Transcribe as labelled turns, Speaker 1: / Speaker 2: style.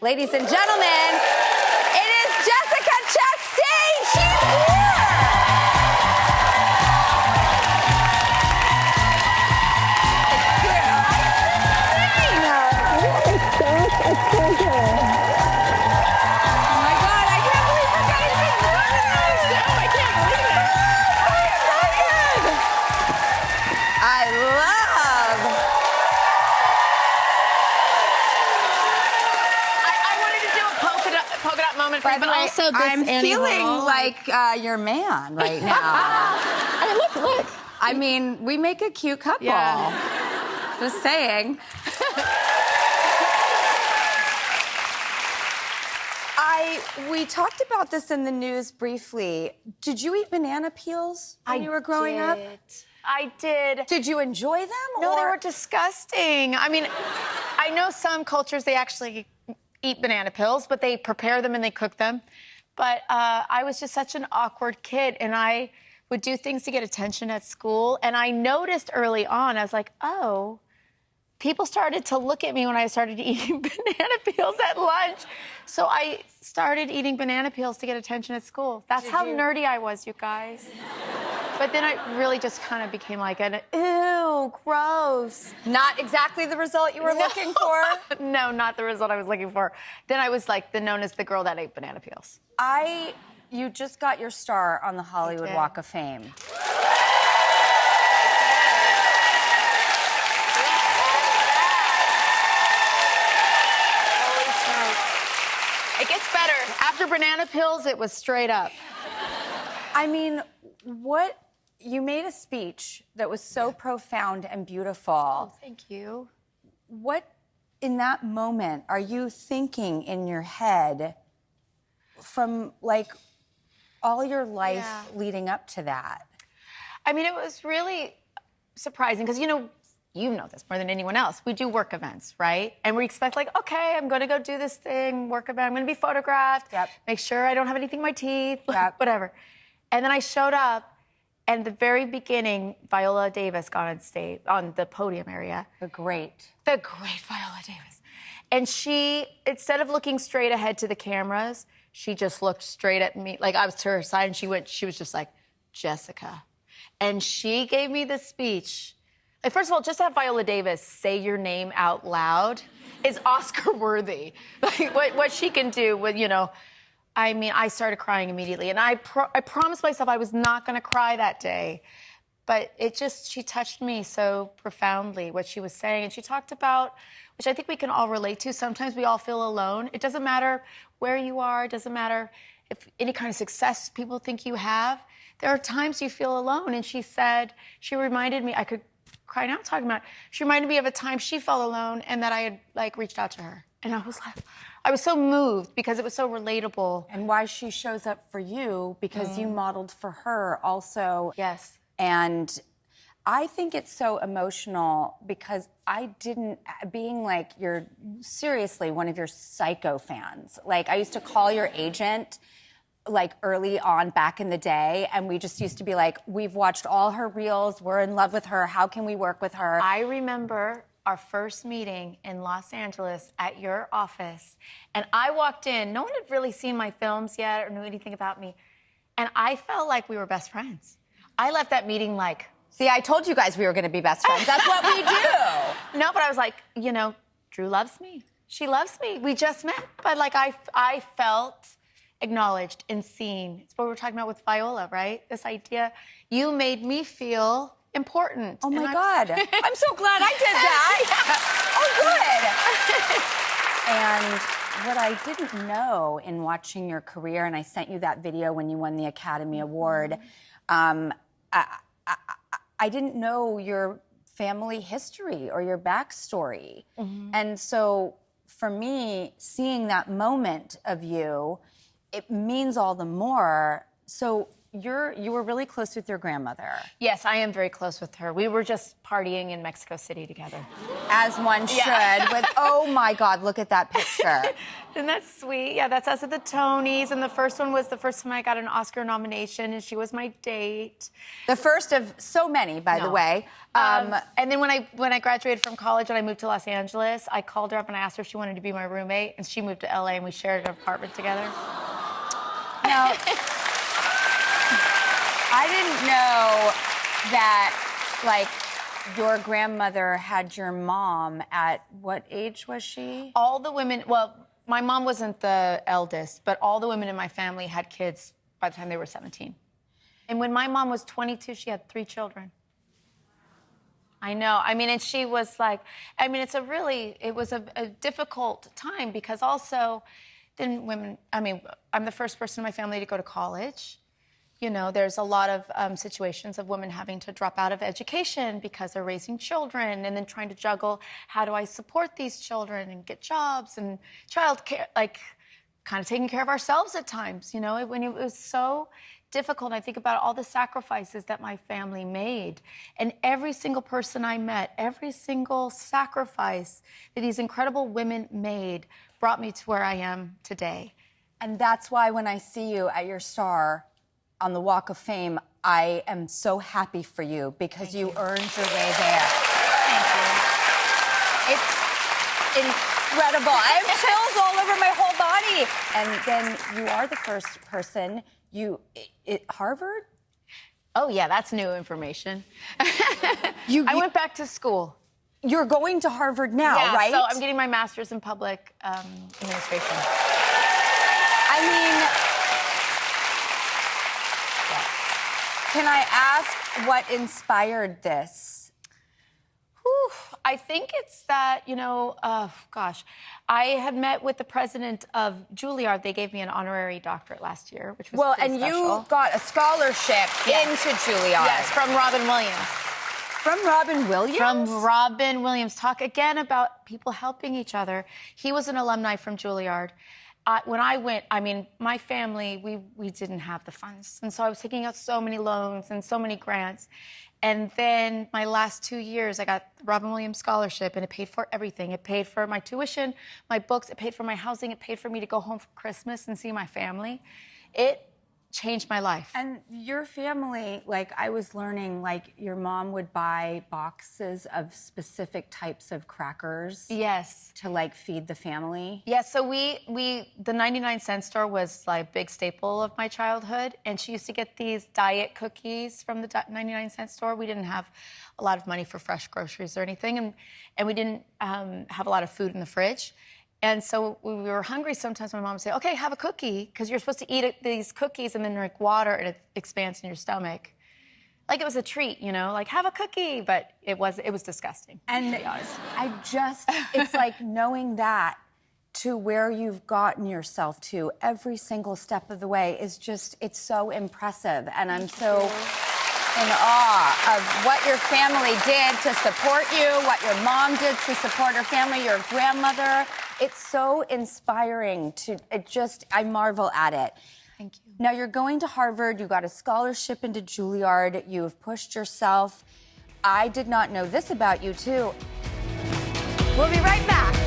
Speaker 1: Ladies and gentlemen, it is Jessica Chastain. She's here.
Speaker 2: But also this
Speaker 1: I'm feeling like your man right now.
Speaker 2: Look.
Speaker 1: I mean, we make a cute couple.
Speaker 2: Yeah.
Speaker 1: Just saying. We talked about this in the news briefly. Did you eat banana peels when you were growing up?
Speaker 2: I did.
Speaker 1: Did you enjoy them?
Speaker 2: No, they were disgusting. I mean, I know some cultures, they actually eat banana peels, but they prepare them and they cook them. But I was just such an awkward kid, and I would do things to get attention at school. And I noticed early on, I was like, oh, people started to look at me when I started eating banana peels at lunch. So I started eating banana peels to get attention at school. That's how nerdy I was, you guys. But then I really just kind of became like an, ew, gross.
Speaker 1: Not exactly the result you were looking for?
Speaker 2: No, not the result I was looking for. Then I was like known as the girl that ate banana peels.
Speaker 1: You just got your star on the Hollywood Walk of Fame.
Speaker 2: It gets better. After banana peels, it was straight up.
Speaker 1: I mean, you made a speech that was so profound and beautiful.
Speaker 2: Oh, thank you.
Speaker 1: What, in that moment, are you thinking in your head from, like, all your life leading up to that?
Speaker 2: I mean, it was really surprising because, you know this more than anyone else. We do work events, right? And we expect, like, okay, I'm going to go do this thing, work event. I'm going to be photographed.
Speaker 1: Yep.
Speaker 2: Make sure I don't have anything in my teeth.
Speaker 1: Yep.
Speaker 2: Whatever. And then I showed up, and the very beginning, Viola Davis got on stage, on the podium area.
Speaker 1: The great
Speaker 2: Viola Davis. And she, instead of looking straight ahead to the cameras, she just looked straight at me. Like, I was to her side, and she was just like, Jessica. And she gave me this speech. Like, first of all, just to have Viola Davis say your name out loud is Oscar-worthy. Like, what she can do with, I mean, I started crying immediately. And I promised myself I was not going to cry that day. But she touched me so profoundly, what she was saying. And she talked about, which I think we can all relate to, sometimes we all feel alone. It doesn't matter where you are. It doesn't matter if any kind of success people think you have. There are times you feel alone. And she reminded me, I could cry now talking about it. She reminded me of a time she felt alone and that I had, like, reached out to her. And I was so moved because it was so relatable.
Speaker 1: And why she shows up for you, because you modeled for her also.
Speaker 2: Yes.
Speaker 1: And I think it's so emotional because being like seriously one of your psycho fans. Like, I used to call your agent like early on back in the day, and we just used to be like, we've watched all her reels, we're in love with her, how can we work with her?
Speaker 2: I remember our first meeting in Los Angeles at your office, and I walked in, no one had really seen my films yet or knew anything about me, and I felt like we were best friends. I left that meeting like...
Speaker 1: See, I told you guys we were gonna be best friends. That's what we do.
Speaker 2: No, but I was like, Drew loves me. She loves me. We just met. But like, I felt acknowledged and seen. It's what we were talking about with Viola, right? This idea, you made me feel important.
Speaker 1: Oh my God. I'm so glad I did that. Oh, good. And what I didn't know in watching your career, and I sent you that video when you won the Academy Award, I didn't know your family history or your backstory. And so for me, seeing that moment of you, it means all the more. So you were really close with your grandmother.
Speaker 2: Yes, I am very close with her. We were just partying in Mexico City together.
Speaker 1: As one should. With, oh my God, look at that picture.
Speaker 2: Isn't that sweet? Yeah, that's us at the Tonys. And the first one was the first time I got an Oscar nomination, and she was my date.
Speaker 1: The first of so many, by the way.
Speaker 2: And then when I graduated from college and I moved to Los Angeles, I called her up and I asked her if she wanted to be my roommate, and she moved to LA and we shared an apartment together.
Speaker 1: Now, I didn't know that, like, your grandmother had your mom at what age was she?
Speaker 2: All the women, well, my mom wasn't the eldest, but all the women in my family had kids by the time they were 17. And when my mom was 22, she had 3 children. I know. I mean, and she was like, I mean, it was a difficult time because also then women, I mean, I'm the first person in my family to go to college. You know, there's a lot of situations of women having to drop out of education because they're raising children and then trying to juggle, how do I support these children and get jobs and childcare, like kind of taking care of ourselves at times, you know, when it was so difficult. I think about all the sacrifices that my family made, and every single person I met, every single sacrifice that these incredible women made brought me to where I am today.
Speaker 1: And that's why when I see you at your star on the Walk of Fame, I am so happy for you because you earned your way there.
Speaker 2: Thank you.
Speaker 1: It's incredible. I have chills all over my whole body. And then you are the first person. Harvard?
Speaker 2: Oh, yeah, that's new information. I went back to school.
Speaker 1: You're going to Harvard now,
Speaker 2: yeah,
Speaker 1: right?
Speaker 2: So I'm getting my master's in public administration.
Speaker 1: I mean, can I ask what inspired this?
Speaker 2: Whew, I think it's that, you know, I had met with the president of Juilliard. They gave me an honorary doctorate last year, which was pretty special.
Speaker 1: You got a scholarship into Juilliard.
Speaker 2: Yes, from Robin Williams.
Speaker 1: From Robin Williams?
Speaker 2: From Robin Williams. Talk again about people helping each other. He was an alumni from Juilliard. When I went, I mean, my family, we didn't have the funds. And so I was taking out so many loans and so many grants. And then my last 2 years, I got the Robin Williams Scholarship, and it paid for everything. It paid for my tuition, my books, it paid for my housing, it paid for me to go home for Christmas and see my family. It changed my life.
Speaker 1: And your family, like I was learning, like your mom would buy boxes of specific types of crackers.
Speaker 2: Yes.
Speaker 1: To like feed the family.
Speaker 2: Yes, so the 99-cent store was like a big staple of my childhood, and she used to get these diet cookies from the 99-cent store. We didn't have a lot of money for fresh groceries or anything, and we didn't have a lot of food in the fridge. And so when we were hungry, sometimes my mom would say, okay, have a cookie, because you're supposed to eat these cookies and then drink water and it expands in your stomach. Like it was a treat, you know, like have a cookie, but it was disgusting.
Speaker 1: And it's like knowing that to where you've gotten yourself to every single step of the way is just, it's so impressive. And I'm so in awe of what your family did to support you, what your mom did to support her family, your grandmother. It's so inspiring I marvel at it.
Speaker 2: Thank you.
Speaker 1: Now you're going to Harvard, you got a scholarship into Juilliard, you have pushed yourself. I did not know this about you too. We'll be right back.